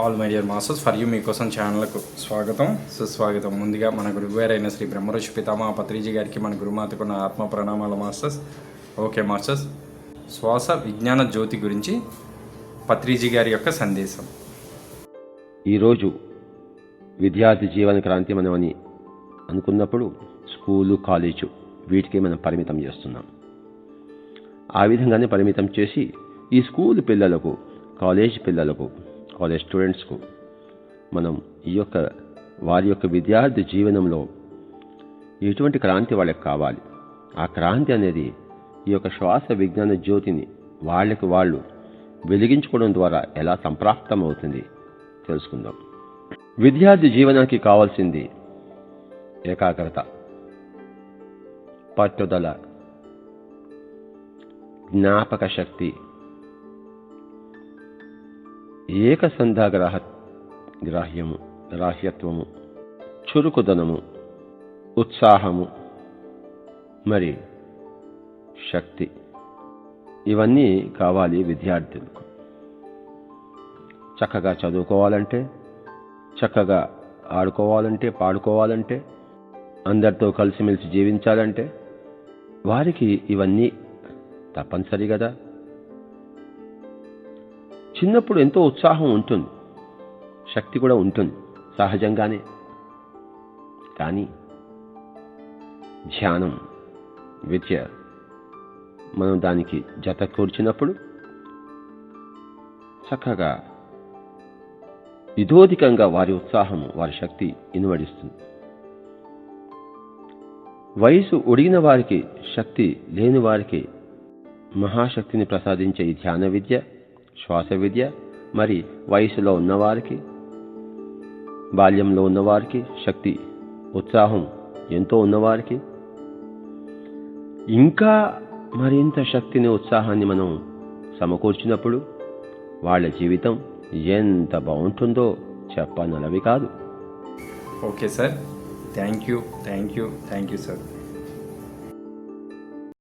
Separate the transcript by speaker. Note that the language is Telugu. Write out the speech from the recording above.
Speaker 1: All my dear masters for you మీకోసం ఛానల్కు స్వాగతం సుస్వాగతం. ముందుగా మన గురుగారైన శ్రీ బ్రహ్మఋషి పితామహ పత్రిజీ గారికి మన గురుమాతకున్న ఆత్మ ప్రణామాల మాస్టర్స్. ఓకే మాస్టర్స్, శ్వాస విజ్ఞాన జ్యోతి గురించి పత్రిజీ గారి యొక్క సందేశం.
Speaker 2: ఈరోజు విద్యార్థి జీవన క్రాంతి మనమని అనుకున్నప్పుడు స్కూలు, కాలేజు వీటికే మనం పరిమితం చేస్తున్నాం. ఆ విధంగానే పరిమితం చేసి ఈ స్కూల్ పిల్లలకు, కాలేజ్ పిల్లలకు, కాలేజ్ స్టూడెంట్స్కు మనం వారి యొక్క విద్యార్థి జీవనంలో ఎటువంటి క్రాంతి వాళ్ళకి కావాలి, ఆ క్రాంతి అనేది ఈ యొక్క శ్వాస విజ్ఞాన జ్యోతిని వాళ్ళకి వాళ్ళు వెలిగించుకోవడం ద్వారా ఎలా సంప్రాప్తం అవుతుంది తెలుసుకుందాం. విద్యార్థి జీవనానికి కావాల్సింది ఏకాగ్రత, పట్టుదల, జ్ఞాపక శక్తి, గ్రాహ్యత్వము, చురుకుదనము, ఉత్సాహము, మరి శక్తి. ఇవన్నీ కావాలి విద్యార్థులకు. చక్కగా చదువుకోవాలంటే, చక్కగా ఆడుకోవాలంటే, పాడుకోవాలంటే, అందరితో కలిసిమెలిసి జీవించాలంటే వారికి ఇవన్నీ తప్పనిసరి కదా. చిన్నప్పుడు ఎంతో ఉత్సాహం ఉంటుంది, శక్తి కూడా ఉంటుంది సహజంగానే. కానీ ధ్యానం, విద్య మనం దానికి జత కూర్చున్నప్పుడు చక్కగా ఇతోధికంగా వారి ఉత్సాహము, వారి శక్తి ఇనువడిస్తుంది. వయసు ఒడిగిన వారికి, శక్తి లేని వారికి మహాశక్తిని ప్రసాదించే ఈ ధ్యాన విద్య, శ్వాస విద్య, మరి వయసులో ఉన్నవారికి, బాల్యంలో ఉన్నవారికి, శక్తి ఉత్సాహం ఎంతో ఉన్నవారికి ఇంకా మరింత శక్తిని, ఉత్సాహాన్ని మనం సమకూర్చినప్పుడు వాళ్ళ జీవితం ఎంత బాగుంటుందో చెప్పనలవి కాదు.
Speaker 1: Okay sir, thank you sir.